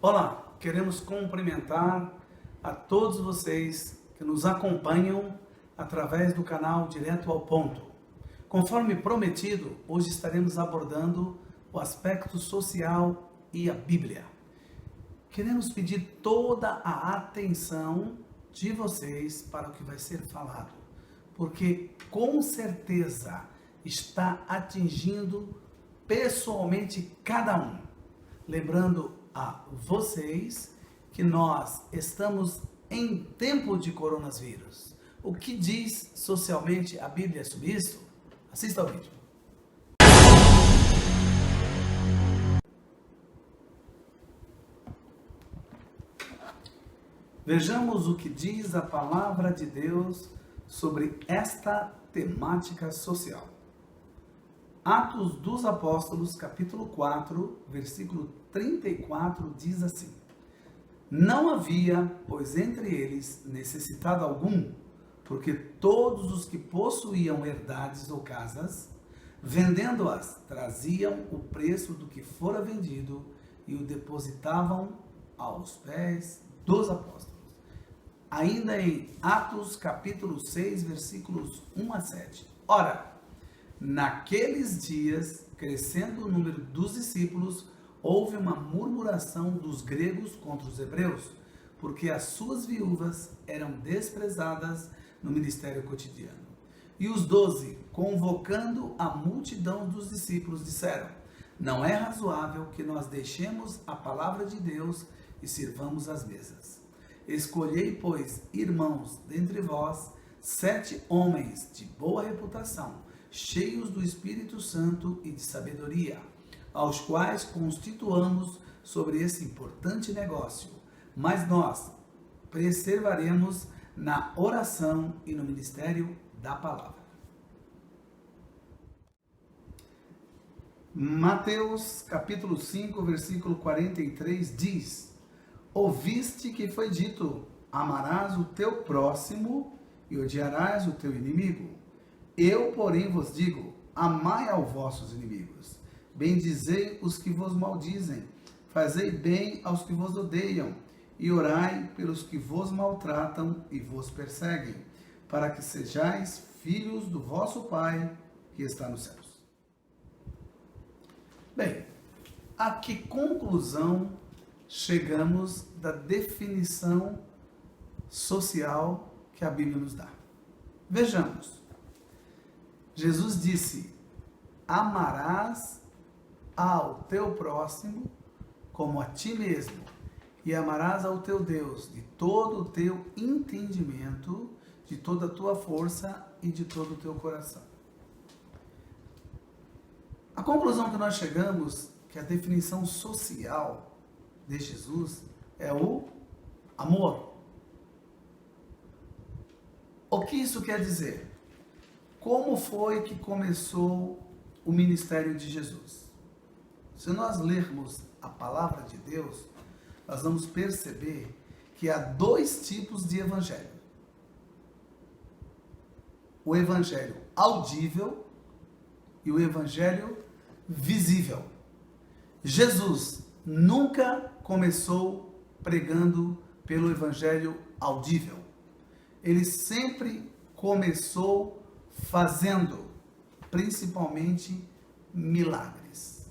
Olá, queremos cumprimentar a todos vocês que nos acompanham através do canal Direto ao Ponto. Conforme prometido, hoje estaremos abordando o aspecto social e a Bíblia. Queremos pedir toda a atenção de vocês para o que vai ser falado, porque com certeza está atingindo pessoalmente cada um. Lembrando a vocês que nós estamos em tempo de coronavírus. O que diz socialmente a Bíblia sobre isso? Assista ao vídeo. Vejamos o que diz a palavra de Deus sobre esta temática social. Atos dos Apóstolos, capítulo 4, versículo 34, diz assim: Não havia, pois, entre eles necessitado algum, porque todos os que possuíam herdades ou casas, vendendo-as, traziam o preço do que fora vendido e o depositavam aos pés dos apóstolos. Ainda em Atos, capítulo 6, versículos 1 a 7. Ora, naqueles dias, crescendo o número dos discípulos, houve uma murmuração dos gregos contra os hebreus, porque as suas viúvas eram desprezadas no ministério cotidiano. E os 12, convocando a multidão dos discípulos, disseram: Não é razoável que nós deixemos a palavra de Deus e sirvamos as mesas. Escolhei, pois, irmãos, dentre vós, 7 homens de boa reputação, cheios do Espírito Santo e de sabedoria, aos quais constituamos sobre esse importante negócio, mas nós perseveraremos na oração e no ministério da palavra. Mateus capítulo 5, versículo 43 diz: Ouviste que foi dito, amarás o teu próximo e odiarás o teu inimigo. Eu, porém, vos digo, amai aos vossos inimigos, bendizei os que vos maldizem, fazei bem aos que vos odeiam, e orai pelos que vos maltratam e vos perseguem, para que sejais filhos do vosso Pai que está nos céus. Bem, a que conclusão chegamos da definição social que a Bíblia nos dá? Vejamos. Jesus disse: amarás ao teu próximo como a ti mesmo, e amarás ao teu Deus de todo o teu entendimento, de toda a tua força e de todo o teu coração. A conclusão que nós chegamos, que a definição social de Jesus é o amor. O que isso quer dizer? Como foi que começou o ministério de Jesus? Se nós lermos a palavra de Deus, nós vamos perceber que há 2 tipos de evangelho. O evangelho audível e o evangelho visível. Jesus nunca começou pregando pelo evangelho audível. Ele sempre começou fazendo, principalmente, milagres.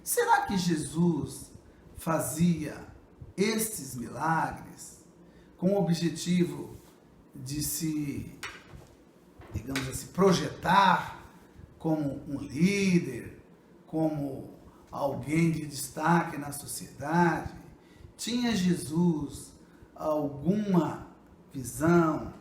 Será que Jesus fazia estes milagres com o objetivo de se, digamos assim, projetar como um líder, como alguém de destaque na sociedade? Tinha Jesus alguma visão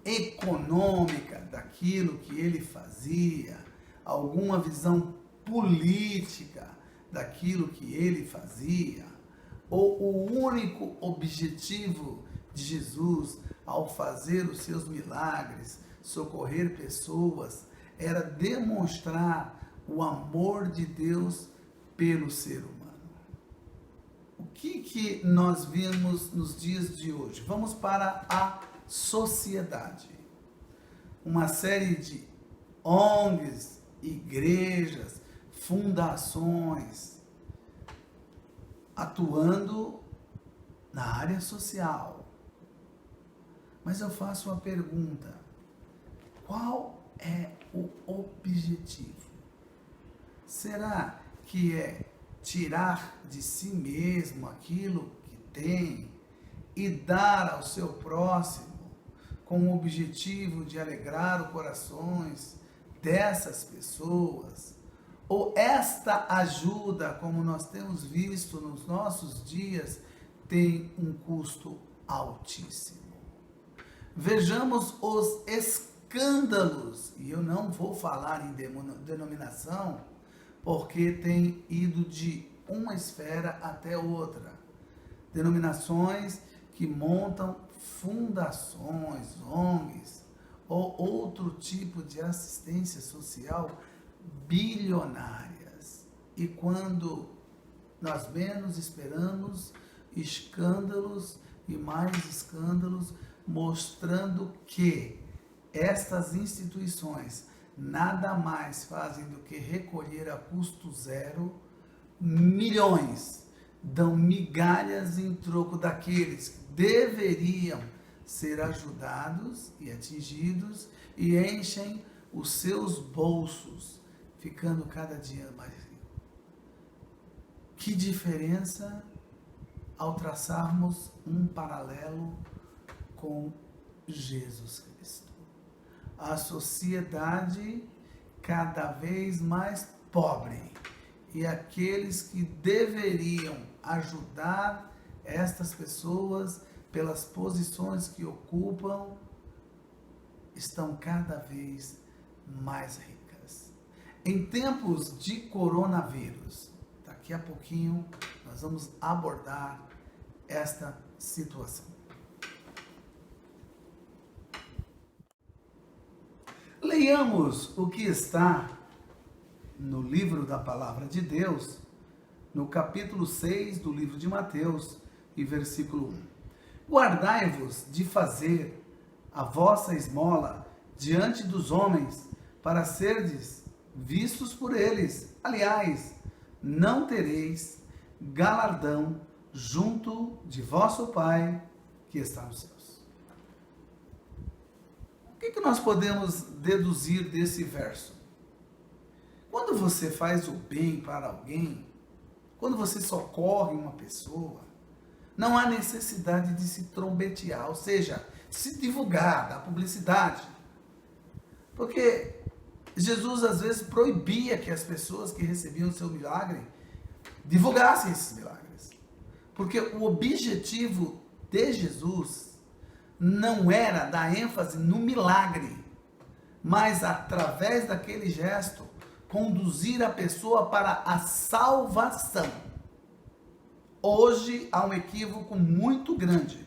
econômica daquilo que ele fazia, alguma visão política daquilo que ele fazia? Ou o único objetivo de Jesus ao fazer os seus milagres, socorrer pessoas, era demonstrar o amor de Deus pelo ser humano? O que nós vemos nos dias de hoje? Vamos para a sociedade. Uma série de ONGs, igrejas, fundações, atuando na área social. Mas eu faço uma pergunta: qual é o objetivo? Será que é tirar de si mesmo aquilo que tem e dar ao seu próximo com o objetivo de alegrar os corações dessas pessoas? Ou esta ajuda, como nós temos visto nos nossos dias, tem um custo altíssimo? Vejamos os escândalos, e eu não vou falar em denominação, porque tem ido de uma esfera até outra. Denominações que montam fundações, ONGs, ou outro tipo de assistência social bilionárias. E quando nós menos esperamos, escândalos e mais escândalos, mostrando que estas instituições nada mais fazem do que recolher a custo zero milhões, dão migalhas em troco daqueles que deveriam ser ajudados e atingidos, e enchem os seus bolsos, ficando cada dia mais ricos. Que diferença ao traçarmos um paralelo com Jesus Cristo. A sociedade cada vez mais pobre, e aqueles que deveriam ajudar estas pessoas pelas posições que ocupam estão cada vez mais ricas. Em tempos de coronavírus, daqui a pouquinho nós vamos abordar esta situação. Leiamos o que está no livro da Palavra de Deus, no capítulo 6 do livro de Mateus, e versículo 1. Guardai-vos de fazer a vossa esmola diante dos homens, para serdes vistos por eles. Aliás, não tereis galardão junto de vosso Pai que está nos céus. O que nós podemos deduzir desse verso? Quando você faz o bem para alguém, quando você socorre uma pessoa, não há necessidade de se trombetear, ou seja, se divulgar, dar publicidade. Porque Jesus às vezes proibia que as pessoas que recebiam o seu milagre divulgassem esses milagres. Porque o objetivo de Jesus não era dar ênfase no milagre, mas através daquele gesto, conduzir a pessoa para a salvação. Hoje há um equívoco muito grande.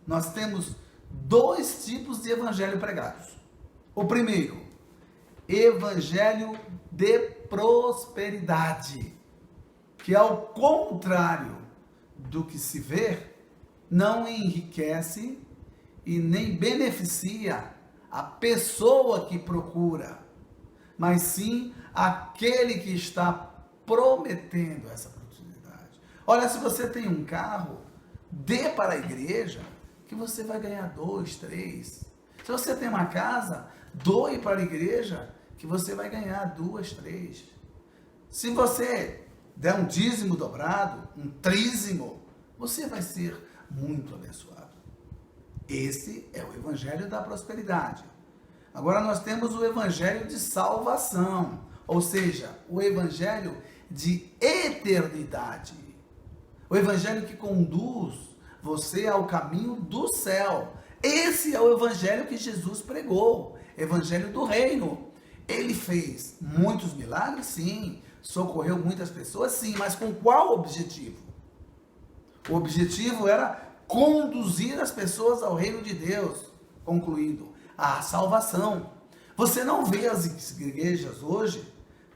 Nós temos dois tipos de evangelho pregados. O primeiro, evangelho de prosperidade, que ao contrário do que se vê, não enriquece e nem beneficia a pessoa que procura, mas sim aquele que está prometendo essa oportunidade. Olha, se você tem um carro, dê para a igreja que você vai ganhar 2, 3. Se você tem uma casa, doe para a igreja que você vai ganhar 2, 3. Se você der um dízimo dobrado, um trízimo, você vai ser muito abençoado. Esse é o evangelho da prosperidade. Agora nós temos o evangelho de salvação, ou seja, o evangelho de eternidade. O evangelho que conduz você ao caminho do céu. Esse é o evangelho que Jesus pregou, evangelho do reino. Ele fez muitos milagres, sim, socorreu muitas pessoas, sim, mas com qual objetivo? O objetivo era conduzir as pessoas ao reino de Deus, concluindo, a salvação. Você não vê as igrejas hoje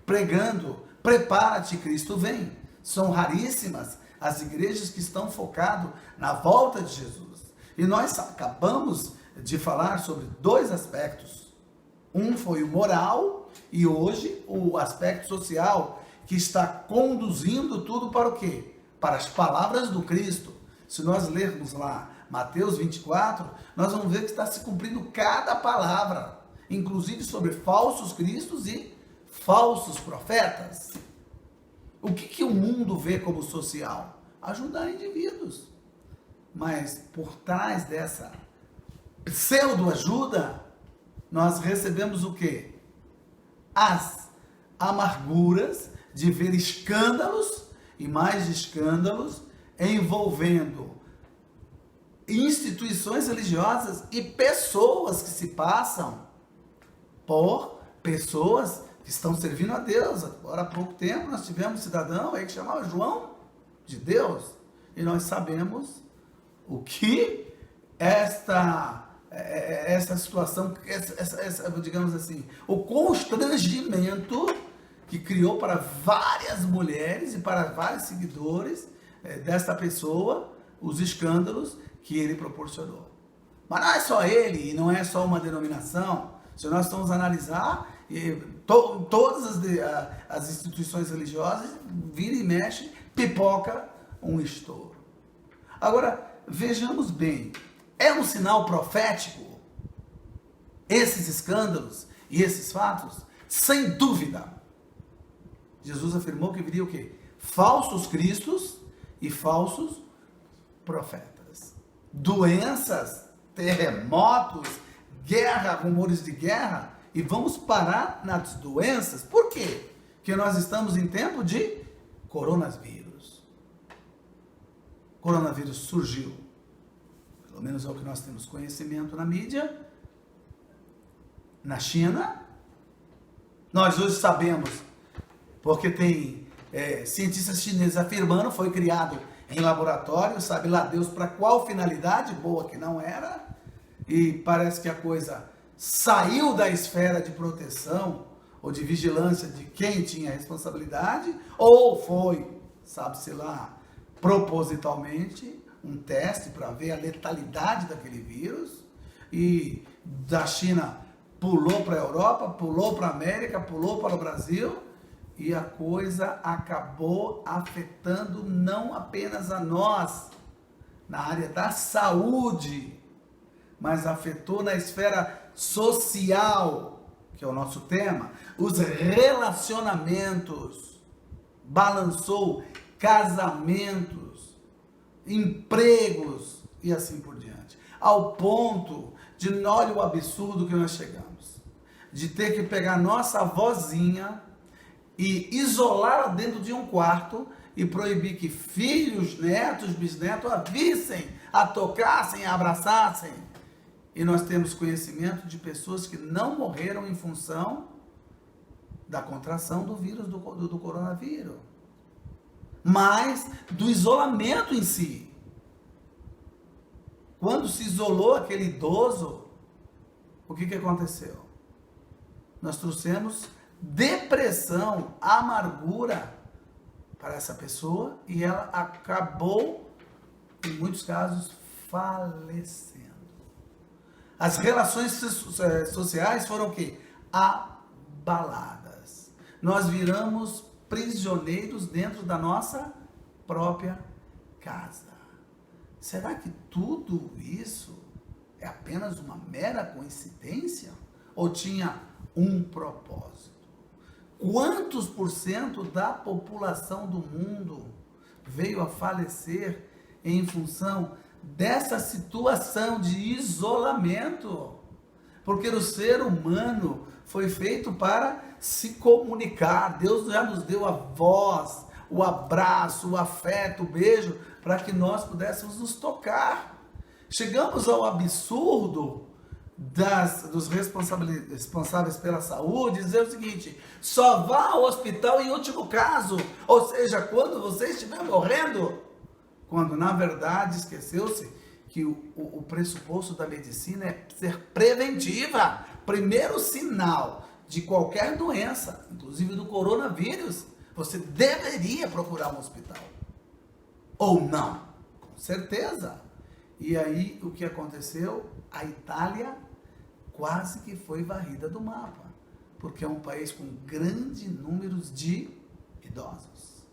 pregando, prepara-te, Cristo vem. São raríssimas as igrejas que estão focadas na volta de Jesus. E nós acabamos de falar sobre dois aspectos. Um foi o moral e hoje o aspecto social, que está conduzindo tudo para o quê? Para as palavras do Cristo. Se nós lermos lá Mateus 24, nós vamos ver que está se cumprindo cada palavra, inclusive sobre falsos cristos e falsos profetas. O que o mundo vê como social? Ajudar indivíduos. Mas por trás dessa pseudo-ajuda, nós recebemos o quê? As amarguras de ver escândalos e mais escândalos envolvendo instituições religiosas e pessoas que se passam por pessoas que estão servindo a Deus. Agora há pouco tempo nós tivemos um cidadão aí que chamava João de Deus, e nós sabemos o que esta situação, digamos assim, o constrangimento que criou para várias mulheres e para vários seguidores desta pessoa, os escândalos que ele proporcionou. Mas não é só ele, e não é só uma denominação. Se nós formos analisar, todas as instituições religiosas, vira e mexe, pipoca um estouro. Agora, vejamos bem, é um sinal profético esses escândalos e esses fatos? Sem dúvida. Jesus afirmou que viria o quê? Falsos cristos e falsos profetas. Doenças, terremotos, guerra, rumores de guerra, e vamos parar nas doenças. Por quê? Porque nós estamos em tempo de coronavírus. Coronavírus surgiu, pelo menos é o que nós temos conhecimento na mídia, na China. Nós hoje sabemos, porque tem cientistas chineses afirmando, foi criado em laboratório, sabe lá Deus para qual finalidade, boa que não era, e parece que a coisa saiu da esfera de proteção ou de vigilância de quem tinha a responsabilidade, ou foi, sabe-se lá, propositalmente, um teste para ver a letalidade daquele vírus, e da China pulou para a Europa, pulou para a América, pulou para o Brasil, e a coisa acabou afetando não apenas a nós, na área da saúde, mas afetou na esfera social, que é o nosso tema, os relacionamentos, balançou casamentos, empregos e assim por diante. Ao ponto de, olha o absurdo que nós chegamos, de ter que pegar nossa avózinha e isolá-la dentro de um quarto e proibir que filhos, netos, bisnetos a vissem, a tocassem, a abraçassem. E nós temos conhecimento de pessoas que não morreram em função da contração do vírus do coronavírus, mas do isolamento em si. Quando se isolou aquele idoso, o que aconteceu? Nós trouxemos depressão, amargura para essa pessoa e ela acabou, em muitos casos, falecendo. As relações sociais foram o quê? Abaladas. Nós viramos prisioneiros dentro da nossa própria casa. Será que tudo isso é apenas uma mera coincidência? Ou tinha um propósito? Quantos por cento da população do mundo veio a falecer em função dessa situação de isolamento? Porque o ser humano foi feito para se comunicar. Deus já nos deu a voz, o abraço, o afeto, o beijo, para que nós pudéssemos nos tocar. Chegamos ao absurdo dos responsáveis pela saúde dizer o seguinte: só vá ao hospital em último caso, ou seja, quando você estiver morrendo, quando na verdade esqueceu-se que o pressuposto da medicina é ser preventiva. Primeiro sinal de qualquer doença, inclusive do coronavírus, você deveria procurar um hospital. Ou não? Com certeza. E aí o que aconteceu? A Itália quase que foi varrida do mapa, porque é um país com grande número de idosos.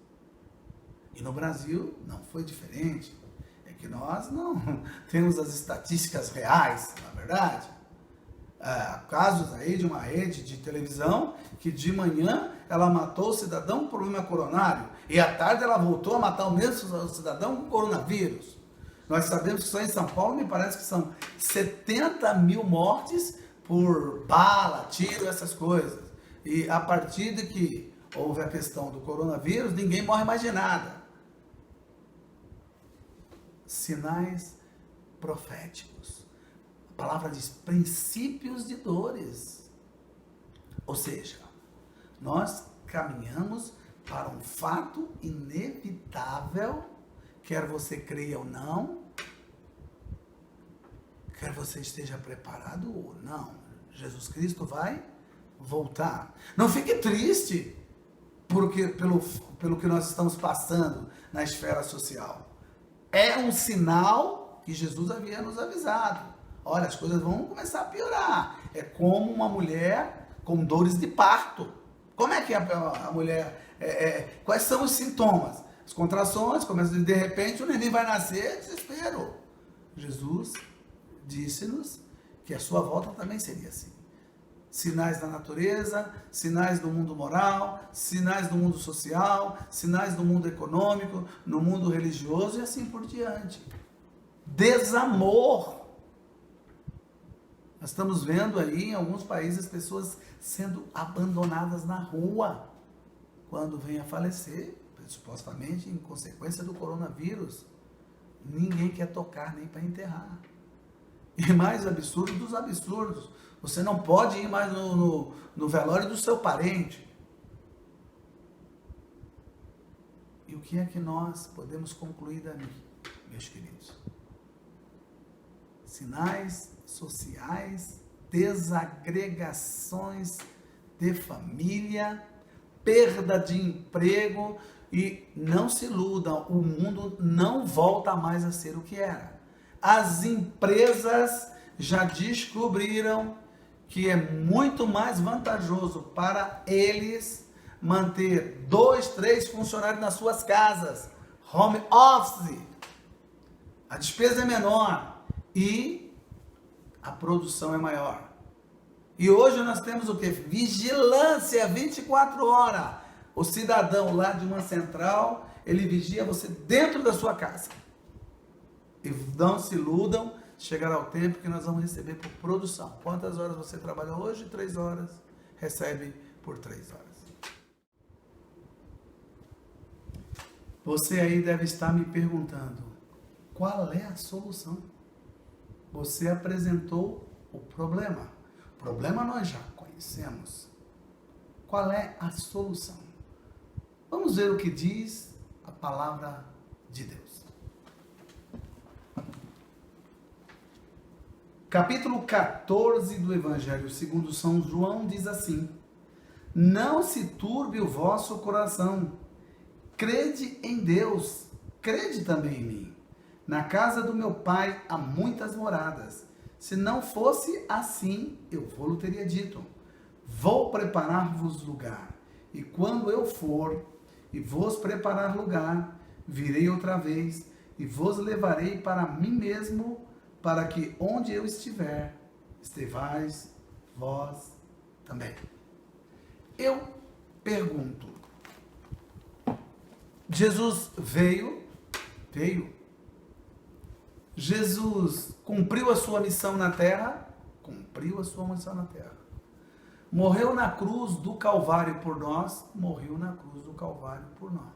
E no Brasil não foi diferente. É porque nós não temos as estatísticas reais, na verdade. Casos aí de uma rede de televisão que de manhã ela matou o cidadão com problema coronário e à tarde ela voltou a matar o mesmo cidadão com coronavírus. Nós sabemos que só em São Paulo me parece que são 70 mil mortes por bala, tiro, essas coisas. E a partir de que houve a questão do coronavírus, ninguém morre mais de nada. Sinais proféticos. A palavra diz princípios de dores. Ou seja, nós caminhamos para um fato inevitável, quer você creia ou não, quer você esteja preparado ou não. Jesus Cristo vai voltar. Não fique triste porque, pelo que nós estamos passando na esfera social. É um sinal que Jesus havia nos avisado. Olha, as coisas vão começar a piorar. É como uma mulher com dores de parto. Como é que a mulher... quais são os sintomas? As contrações, começam de repente, o neném vai nascer, desespero. Jesus disse-nos que a sua volta também seria assim. Sinais da natureza, sinais do mundo moral, sinais do mundo social, sinais do mundo econômico, no mundo religioso e assim por diante. Desamor. Nós estamos vendo aí em alguns países pessoas sendo abandonadas na rua quando vêm a falecer, supostamente em consequência do coronavírus. Ninguém quer tocar nem para enterrar. E mais absurdo dos absurdos. Você não pode ir mais no velório do seu parente. E o que é que nós podemos concluir dali, meus queridos? Sinais sociais, desagregações de família, perda de emprego e não se iludam, o mundo não volta mais a ser o que era. As empresas já descobriram que é muito mais vantajoso para eles manter 2, 3 funcionários nas suas casas, home office. A despesa é menor e a produção é maior. E hoje nós temos o que? Vigilância 24 horas. O cidadão lá de uma central, ele vigia você dentro da sua casa. E não se iludam, chegará o tempo que nós vamos receber por produção. Quantas horas você trabalha hoje? 3 horas. Recebe por 3 horas. Você aí deve estar me perguntando, qual é a solução? Você apresentou o problema. O problema nós já conhecemos. Qual é a solução? Vamos ver o que diz a palavra de Deus. Capítulo 14 do Evangelho segundo São João diz assim: não se turbe o vosso coração, crede em Deus, crede também em mim. Na casa do meu pai há muitas moradas. Se não fosse assim, eu vou-lhe teria dito: vou preparar-vos lugar. E quando eu for e vos preparar lugar, virei outra vez e vos levarei para mim mesmo, para que onde eu estiver, estejais vós também. Eu pergunto, Jesus veio. Jesus cumpriu a sua missão na terra? Cumpriu a sua missão na terra. Morreu na cruz do Calvário por nós? Morreu na cruz do Calvário por nós.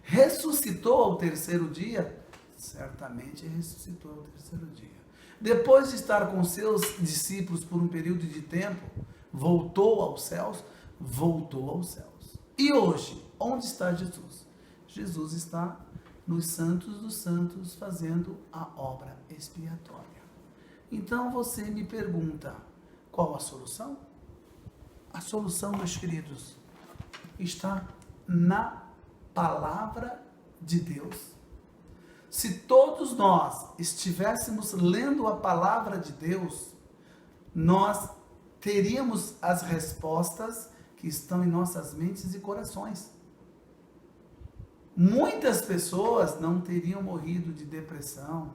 Ressuscitou ao terceiro dia? Certamente ressuscitou ao terceiro dia. Depois de estar com seus discípulos por um período de tempo, voltou aos céus? Voltou aos céus. E hoje, onde está Jesus? Jesus está nos santos dos santos, fazendo a obra expiatória. Então você me pergunta, qual a solução? A solução, meus queridos, está na palavra de Deus. Se todos nós estivéssemos lendo a palavra de Deus, nós teríamos as respostas que estão em nossas mentes e corações. muitas pessoas não teriam morrido de depressão,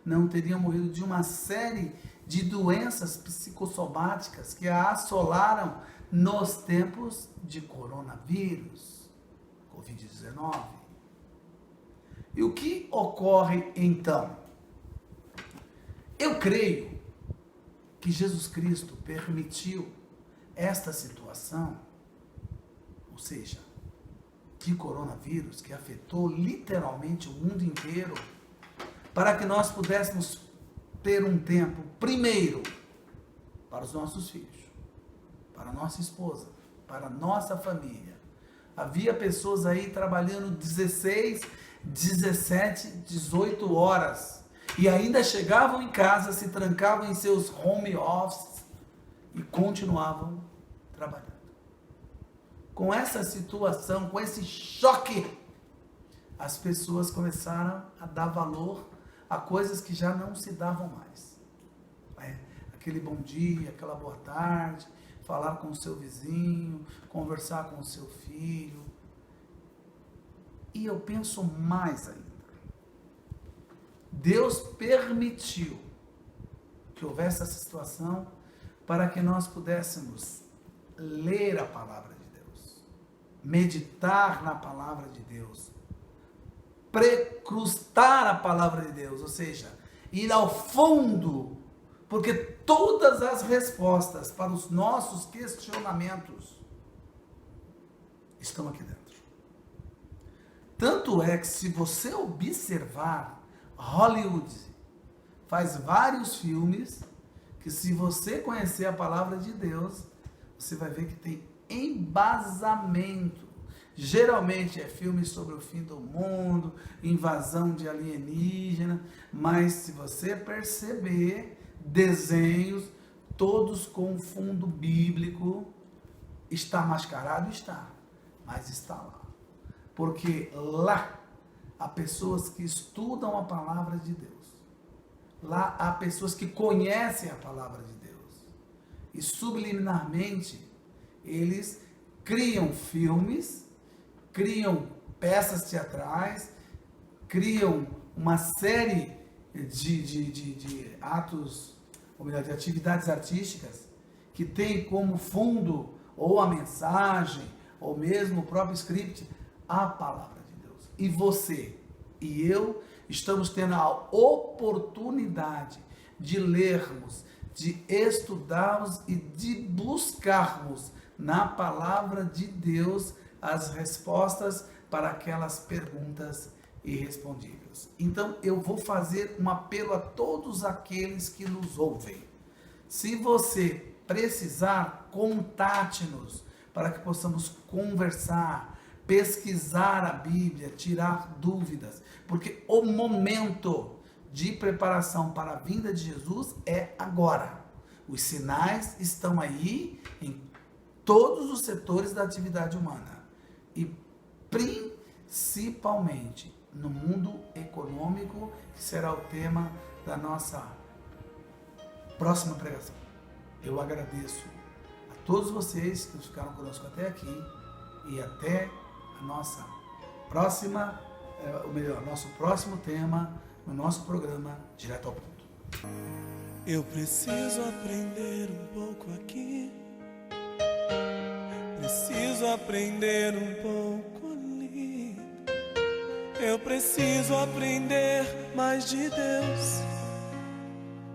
não teriam morrido de uma série de doenças psicossomáticas que a assolaram nos tempos de coronavírus, Covid-19. E o que ocorre então? Eu creio que Jesus Cristo permitiu esta situação, ou seja, de coronavírus, que afetou literalmente o mundo inteiro, para que nós pudéssemos ter um tempo, primeiro, para os nossos filhos, para a nossa esposa, para a nossa família. Havia pessoas aí trabalhando 16, 17, 18 horas e ainda chegavam em casa, se trancavam em seus home offices e continuavam trabalhando. Com essa situação, com esse choque, as pessoas começaram a dar valor a coisas que já não se davam mais. Aquele bom dia, aquela boa tarde, falar com o seu vizinho, conversar com o seu filho. E eu penso mais ainda. Deus permitiu que houvesse essa situação para que nós pudéssemos ler a palavra de Deus, meditar na palavra de Deus, precrustar a palavra de Deus, ou seja, ir ao fundo, porque todas as respostas para os nossos questionamentos estão aqui dentro. Tanto é que, se você observar, Hollywood faz vários filmes que, se você conhecer a palavra de Deus, você vai ver que tem embasamento. Geralmente é filme sobre o fim do mundo, invasão de alienígena, mas se você perceber, desenhos, todos com fundo bíblico. Está mascarado? Está, mas está lá. Porque lá há pessoas que estudam a palavra de Deus. Lá há pessoas que conhecem a palavra de Deus. E subliminarmente, eles criam filmes, criam peças teatrais, criam uma série de atos, ou melhor, de atividades artísticas, que tem como fundo ou a mensagem, ou mesmo o próprio script, a palavra de Deus. E você e eu estamos tendo a oportunidade de lermos, de estudarmos e de buscarmos na palavra de Deus as respostas para aquelas perguntas irrespondíveis. Então eu vou fazer um apelo a todos aqueles que nos ouvem. Se você precisar, contate-nos para que possamos conversar, pesquisar a Bíblia, tirar dúvidas, porque o momento de preparação para a vinda de Jesus é agora. Os sinais estão aí em todos os setores da atividade humana e principalmente no mundo econômico, que será o tema da nossa próxima pregação. Eu agradeço a todos vocês que ficaram conosco até aqui e até a nossa próxima, nosso próximo tema no nosso programa Direto ao Ponto. Eu preciso aprender um pouco aqui, preciso aprender um pouco ali. Eu preciso aprender mais de Deus,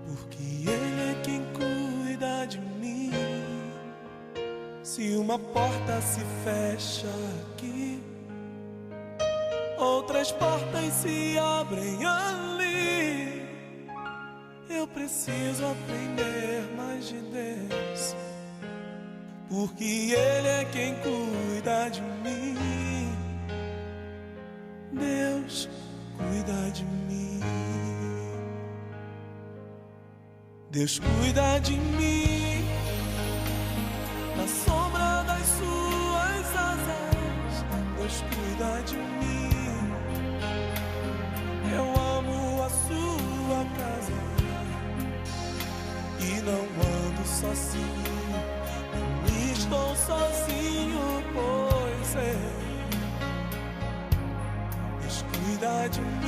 porque Ele é quem cuida de mim. Se uma porta se fecha aqui, outras portas se abrem ali. Eu preciso aprender mais de Deus, porque Ele é quem cuida de mim. Deus cuida de mim. Deus cuida de mim na sombra das suas asas. Deus cuida de mim. Eu amo a sua casa e não ando sozinho, não estou sozinho, pois é. de mim.